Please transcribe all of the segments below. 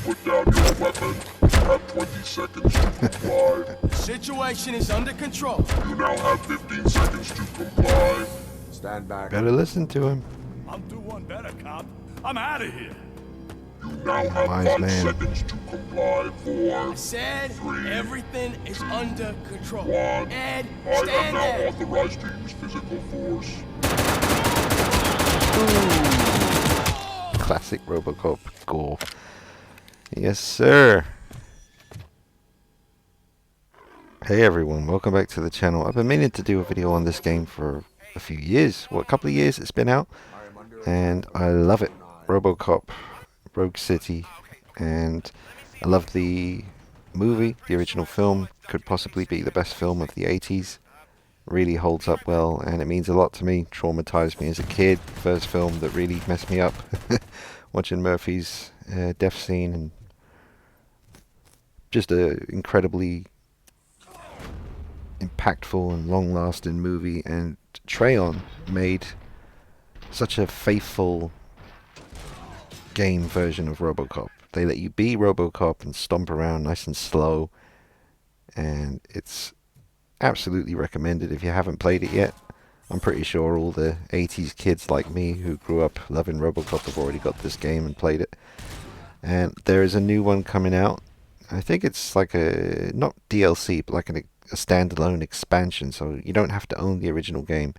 Put down your weapon. You have 20 seconds to comply. The situation is under control. You now have 15 seconds to comply. Stand back. Better listen to him. I'll do one better, cop. I'm out of here. You now have Wise 5 man. seconds to comply. 4, I said everything is under control. 1. Ed, I am stand now there. authorized to use physical force. Classic Robocop gore. Yes, sir. Hey everyone, welcome back to the channel. I've been meaning to do a video on this game for a few years. Well, a couple of years it's been out. And I love it. Robocop Rogue City. And I love the movie, the original film. Could possibly be the best film of the 80s. Really holds up well, and it means a lot to me. Traumatized me as a kid. First film that really messed me up. Watching Murphy's death scene, and just a incredibly impactful and long-lasting movie. And Treyon made such a faithful game version of Robocop. They let you be Robocop and stomp around nice and slow, and it's absolutely recommended if you haven't played it yet. I'm pretty sure all the 80s kids like me who grew up loving Robocop have already got this game and played it. And there is a new one coming out. I think it's like a, not DLC, but like a standalone expansion, so you don't have to own the original game.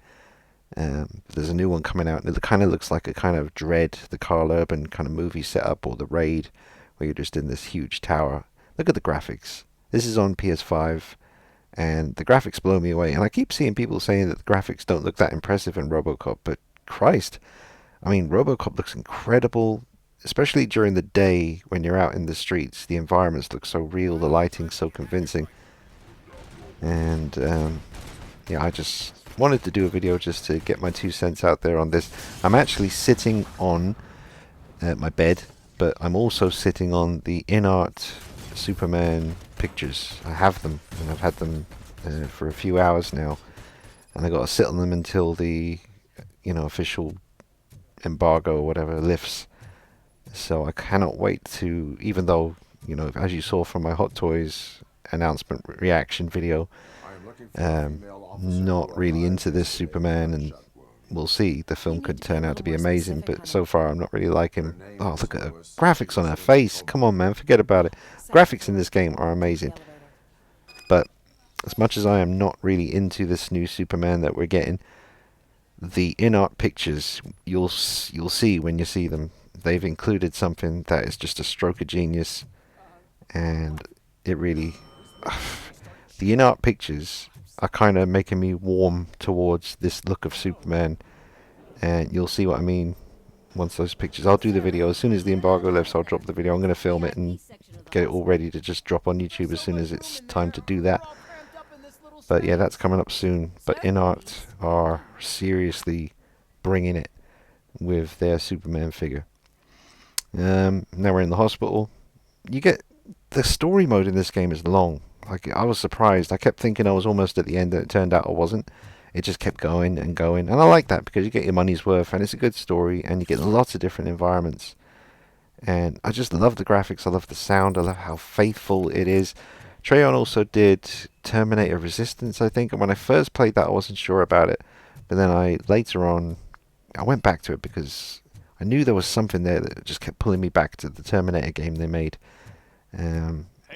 There's a new one coming out, and it kind of looks like a kind of Dread, the Carl Urban kind of movie setup, or The Raid, where you're just in this huge tower. Look at the graphics. This is on PS5. And the graphics blow me away. And I keep seeing people saying that the graphics don't look that impressive in Robocop. But Christ, I mean, Robocop looks incredible, especially during the day when you're out in the streets. The environments look so real, the lighting's so convincing. And yeah, I just wanted to do a video just to get my 2 cents out there on this. I'm actually sitting on my bed, but I'm also sitting on the InArt Superman pictures. I have them, and I've had them for a few hours now, and I got to sit on them until the official embargo or whatever lifts. So I cannot wait to, even though as you saw from my Hot Toys announcement reaction video, not really into this Superman, and we'll see. The film could turn out to be amazing, but so far I'm not really liking. Oh, look at the graphics on her face. Come on, man, forget about it. Graphics in this game are amazing. But as much as I am not really into this new Superman that we're getting, the in-art pictures, you'll see when you see them, they've included something that is just a stroke of genius. And it really... the in-art pictures are kind of making me warm towards this look of Superman, and you'll see what I mean once those pictures. I'll do the video as soon as the embargo lifts. I'll drop the video. I'm going to film it and get it all ready to just drop on YouTube as soon as it's time to do that. But yeah, that's coming up soon. But InArt are seriously bringing it with their Superman figure. Now we're in the hospital. You get the story mode in this game is long. Like, I was surprised. I kept thinking I was almost at the end, and it turned out I wasn't. It just kept going and going. And I like that because you get your money's worth, and it's a good story, and you get lots of different environments. And I just love the graphics. I love the sound. I love how faithful it is. Treyon also did Terminator Resistance, I think. And when I first played that, I wasn't sure about it. But then later on, I went back to it because I knew there was something there that just kept pulling me back to the Terminator game they made.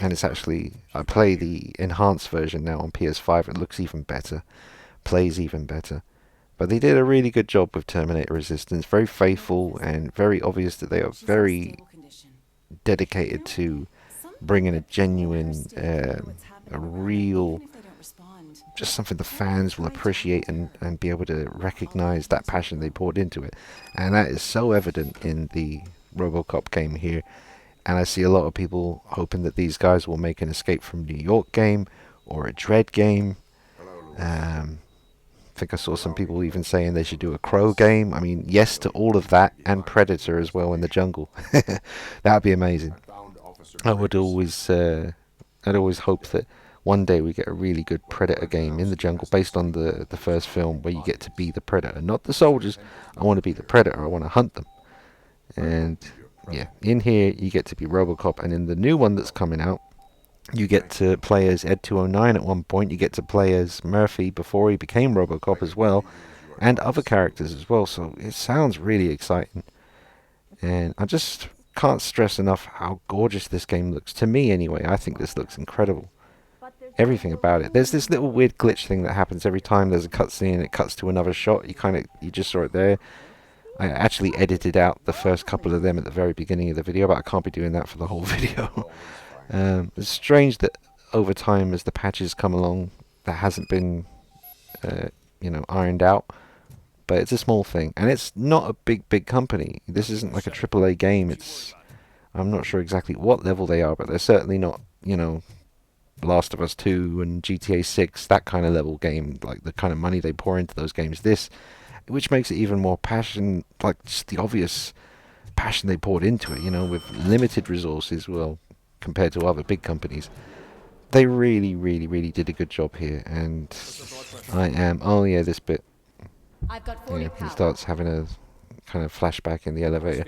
And it's actually, I play the enhanced version now on PS5. It looks even better, plays even better. But they did a really good job with Terminator Resistance. Very faithful, and very obvious that they are very dedicated to bringing a genuine, a real, just something the fans will appreciate and be able to recognize that passion they poured into it. And that is so evident in the Robocop game here. And I see a lot of people hoping that these guys will make an Escape from New York game or a Dread game. I think I saw some people even saying they should do a Crow game. I mean, yes to all of that, and Predator as well in the jungle. That would be amazing. I would always, I'd always hope that one day we get a really good Predator game in the jungle based on the first film, where you get to be the Predator, not the soldiers. I want to be the Predator. I want to hunt them. And yeah, in here you get to be Robocop, and in the new one that's coming out, you get to play as Ed 209 at one point. You get to play as Murphy before he became Robocop as well, and other characters as well. So it sounds really exciting, and I just can't stress enough how gorgeous this game looks. To me, anyway, I think this looks incredible. Everything about it. There's this little weird glitch thing that happens every time there's a cutscene and it cuts to another shot. You just saw it there. I actually edited out the first couple of them at the very beginning of the video, but I can't be doing that for the whole video. It's strange that over time, as the patches come along, that hasn't been, ironed out. But it's a small thing, and it's not a big company. This isn't like a AAA game. I'm not sure exactly what level they are, but they're certainly not, Last of Us 2 and GTA 6, that kind of level game, like the kind of money they pour into those games. This, which makes it even more passion, like just the obvious passion they poured into it, with limited resources, well, compared to other big companies. They really, really, really did a good job here, and this bit. I've got 40 He power. starts having a kind of flashback in the elevator.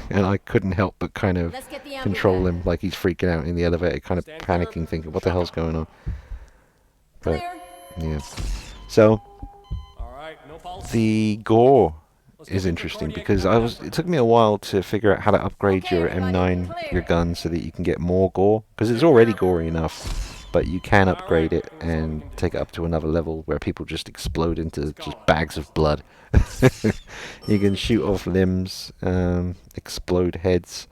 And I couldn't help but kind of Let's get the control ambulance. him, like he's freaking out in the elevator, kind of panicking, thinking, what the hell's going on? But, Clear. yeah. So, All right, no pulse. the gore is interesting, because it took me a while to figure out how to upgrade your M9, your gun, so that you can get more gore, because it's already gory enough. But you can upgrade it and take it up to another level where people just explode into just bags of blood. You can shoot off limbs, explode heads,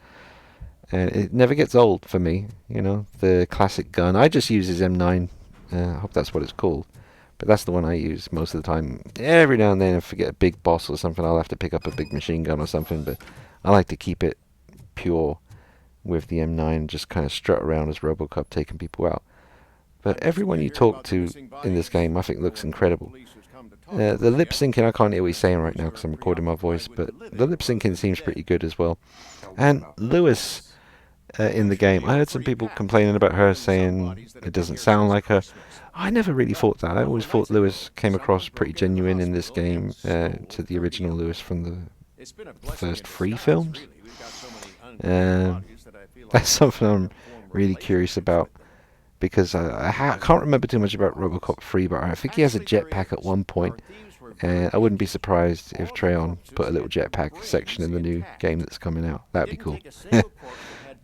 and it never gets old for me. The classic gun. I just use his M9. I hope that's what it's called. But that's the one I use most of the time. Every now and then, if I get a big boss or something, I'll have to pick up a big machine gun or something. But I like to keep it pure with the M9 and just kind of strut around as Robocop taking people out. But everyone you talk to in this game, I think, looks incredible. The lip syncing, I can't hear what he's saying right now because I'm recording my voice, but the lip syncing seems pretty good as well. And Lewis in the game, I heard some people complaining about her, saying it doesn't sound like her. I never really thought that. I always thought Lewis came across pretty genuine in this game to the original Lewis from the first 3 films. That's something I'm really curious about, because I can't remember too much about Robocop 3, but I think he has a jetpack at one point, and I wouldn't be surprised if Treyon put a little jetpack section in the new game that's coming out. That'd be cool.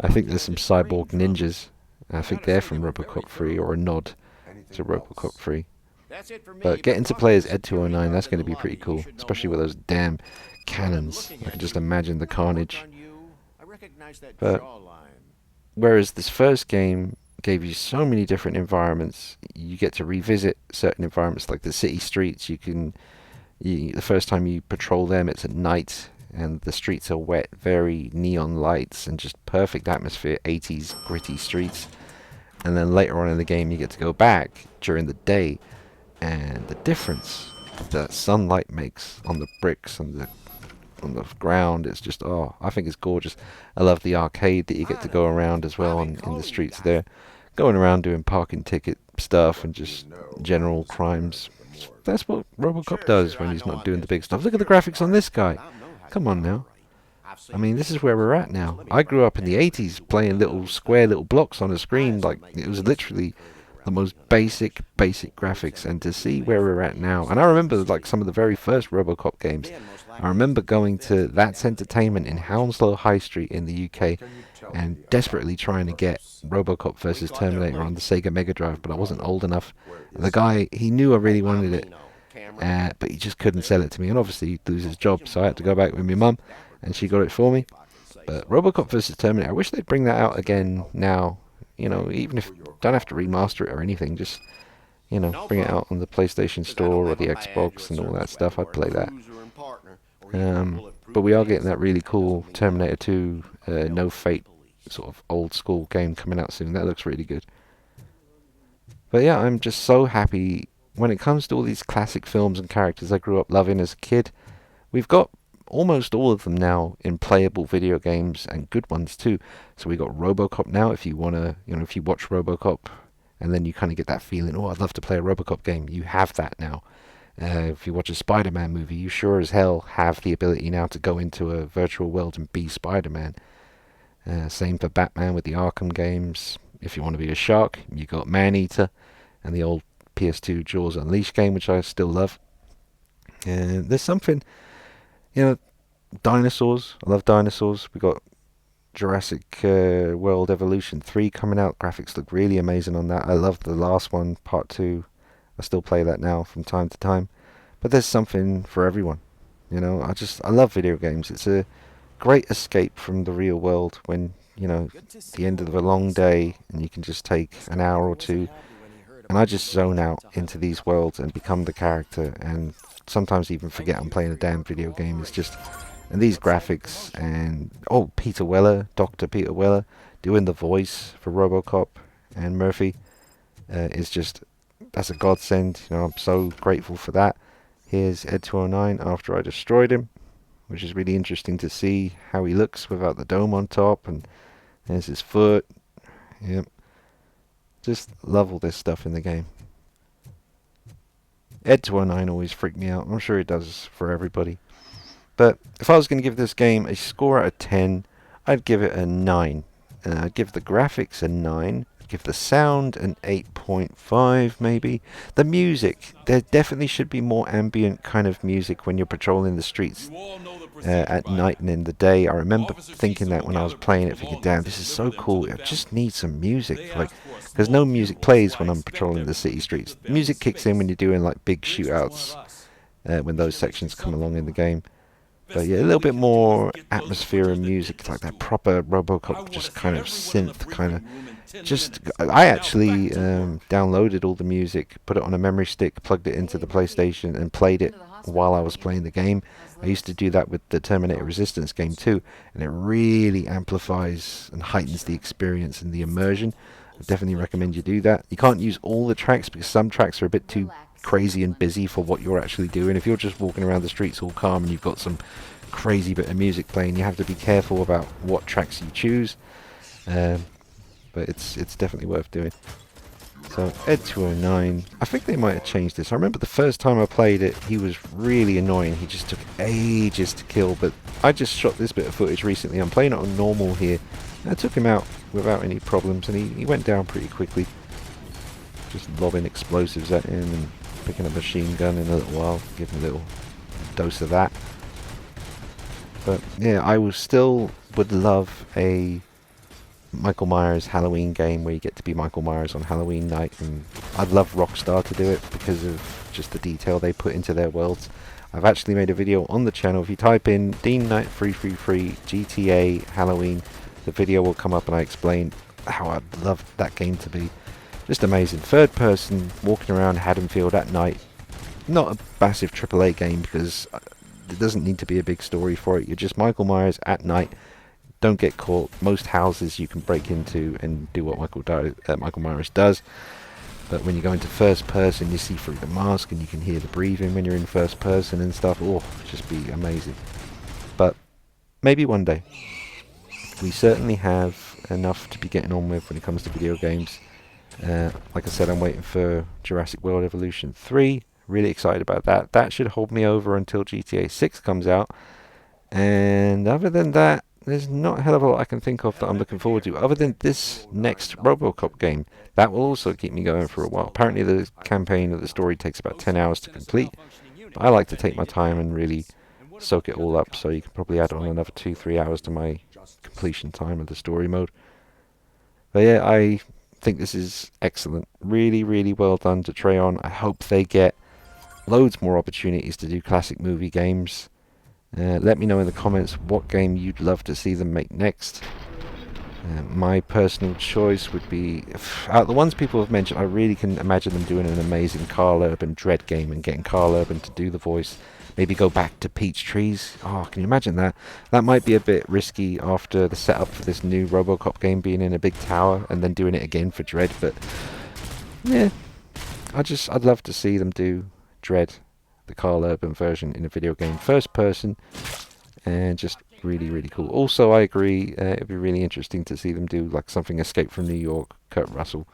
I think there's some cyborg ninjas. I think they're from Robocop 3, or a nod to Robocop 3. But getting to play as Ed 209, that's going to be pretty cool, especially with those damn cannons. I can just imagine the carnage. But whereas this first game gave you so many different environments, you get to revisit certain environments like the city streets. The first time you patrol them, it's at night, and the streets are wet, very neon lights, and just perfect atmosphere, 80s gritty streets. And then later on in the game, you get to go back during the day, and the difference that sunlight makes on the bricks and on the ground, it's just, I think it's gorgeous. I love the arcade that you get to go around as well in the streets there, going around doing parking ticket stuff and just general crimes. That's what Robocop does when he's not doing the big stuff. Look at the graphics on this guy. Come on now. I mean, this is where we're at now. I grew up in the 80s playing little square little blocks on a screen. Like, it was literally the most basic graphics. And to see where we're at now, and I remember like some of the very first Robocop games. I remember going to That's Entertainment in Hounslow High Street in the UK and desperately trying to get Robocop vs Terminator on the Sega Mega Drive, but I wasn't old enough. The guy, he knew I really wanted it, but he just couldn't sell it to me, and obviously he'd lose his job, so I had to go back with my mum, and she got it for me. But Robocop vs Terminator, I wish they'd bring that out again now, even if you don't have to remaster it or anything, just, bring it out on the PlayStation Store or the Xbox and all that stuff. I'd play that. But we are getting that really cool Terminator 2 No Fate sort of old school game coming out soon. That looks really good. But yeah, I'm just so happy when it comes to all these classic films and characters I grew up loving as a kid. We've got almost all of them now in playable video games, and good ones too. So we got Robocop now. If you want to, if you watch Robocop and then you kind of get that feeling, I'd love to play a Robocop game, you have that now. If you watch a Spider-Man movie, you sure as hell have the ability now to go into a virtual world and be Spider-Man. Same for Batman with the Arkham games. If you want to be a shark, you got Man-Eater and the old PS2 Jaws Unleashed game, which I still love. And there's something, dinosaurs. I love dinosaurs. We got Jurassic World Evolution 3 coming out. Graphics look really amazing on that. I love the last one, Part 2. I still play that now from time to time. But there's something for everyone. I love video games. It's a great escape from the real world when, the end of a long day and you can just take an hour or two, and I just zone out into these worlds and become the character, and sometimes even forget I'm playing a damn video game. It's just, and these graphics, and Peter Weller, Dr. Peter Weller, doing the voice for Robocop and Murphy, is just, that's a godsend. I'm so grateful for that. Here's Ed209 after I destroyed him, which is really interesting to see how he looks without the dome on top, and there's his foot. Yep. Just love all this stuff in the game. Ed209 always freaked me out. I'm sure it does for everybody. But if I was going to give this game a score out of 10, I'd give it a 9. I'd give the graphics a 9. I'd give the sound an 8.5 maybe. The music, there definitely should be more ambient kind of music when you're patrolling the streets at night and in the day. I remember thinking that when I was playing it, thinking, damn, this is so cool. It just needs some music. Because no music plays when I'm patrolling the city streets. Music kicks in when you're doing like big shootouts, when those sections come along in the game. But yeah, a little bit more atmosphere and music, like that proper Robocop, just kind of synth, kind of. I actually downloaded all the music, put it on a memory stick, plugged it into the PlayStation, and played it while I was playing the game. I used to do that with the Terminator Resistance game too, and it really amplifies and heightens the experience and the immersion. I definitely recommend you do that. You can't use all the tracks because some tracks are a bit too crazy and busy for what you're actually doing. If you're just walking around the streets all calm and you've got some crazy bit of music playing, you have to be careful about what tracks you choose. But it's definitely worth doing. So Ed209, I think they might have changed this. I remember the first time I played it, he was really annoying. He just took ages to kill, but I just shot this bit of footage recently. I'm playing it on normal here. I took him out without any problems, and he went down pretty quickly. Just lobbing explosives at him and picking a machine gun in a little while, give him a little dose of that. But yeah, I would love a Michael Myers Halloween game where you get to be Michael Myers on Halloween night, and I'd love Rockstar to do it because of just the detail they put into their worlds. I've actually made a video on the channel. If you type in Dean Knight 333 GTA Halloween, the video will come up and I explain how I'd love that game to be. Just amazing. Third person, walking around Haddonfield at night. Not a massive AAA game because it doesn't need to be a big story for it. You're just Michael Myers at night. Don't get caught. Most houses you can break into and do what Michael Myers does. But when you go into first person, you see through the mask and you can hear the breathing when you're in first person and stuff. Oh, just be amazing. But maybe one day. We certainly have enough to be getting on with when it comes to video games. Like I said, I'm waiting for Jurassic World Evolution 3. Really excited about that. That should hold me over until GTA 6 comes out. And other than that, there's not a hell of a lot I can think of that I'm looking forward to, other than this next Robocop game. That will also keep me going for a while. Apparently the campaign of the story takes about 10 hours to complete. But I like to take my time and really soak it all up, so you can probably add on another 2-3 hours to my completion time of the story mode. But yeah, I think this is excellent. Really, really well done to Treyon. I hope they get loads more opportunities to do classic movie games. Let me know in the comments what game you'd love to see them make next. My personal choice would be, out of the ones people have mentioned, I really can imagine them doing an amazing Carl Urban Dread game and getting Carl Urban to do the voice. Maybe go back to Peach Trees. Oh, can you imagine that? That might be a bit risky after the setup for this new Robocop game being in a big tower and then doing it again for Dread, but yeah, I'd love to see them do Dread, the Carl Urban version, in a video game, first person, and just really, really cool. Also, I agree, it'd be really interesting to see them do like something Escape from New York, Kurt Russell,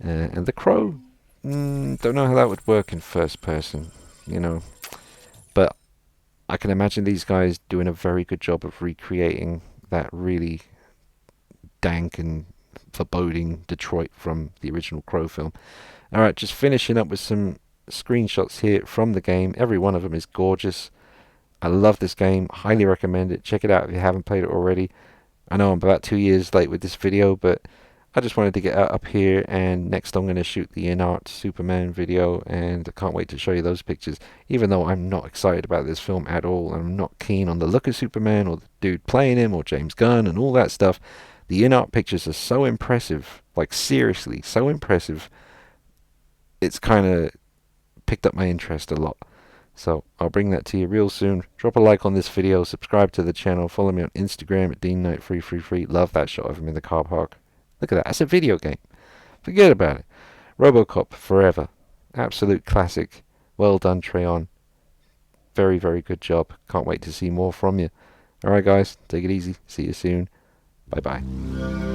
and The Crow. Don't know how that would work in first person. you know. But I can imagine these guys doing a very good job of recreating that really dank and foreboding Detroit from the original Crow film. Alright, just finishing up with some screenshots here from the game. Every one of them is gorgeous. I love this game. Highly recommend it. Check it out if you haven't played it already. I know I'm about 2 years late with this video, but I just wanted to get up here, and next I'm going to shoot the in-art Superman video, and I can't wait to show you those pictures. Even though I'm not excited about this film at all, I'm not keen on the look of Superman or the dude playing him or James Gunn and all that stuff, the in-art pictures are so impressive, like seriously, so impressive. It's kind of picked up my interest a lot. So I'll bring that to you real soon. Drop a like on this video, subscribe to the channel, follow me on Instagram at DeanKnight333. Love that shot of him in the car park. Look at that, that's a video game. Forget about it. Robocop forever. Absolute classic. Well done, Treyon. Very, very good job. Can't wait to see more from you. Alright guys, take it easy. See you soon. Bye bye.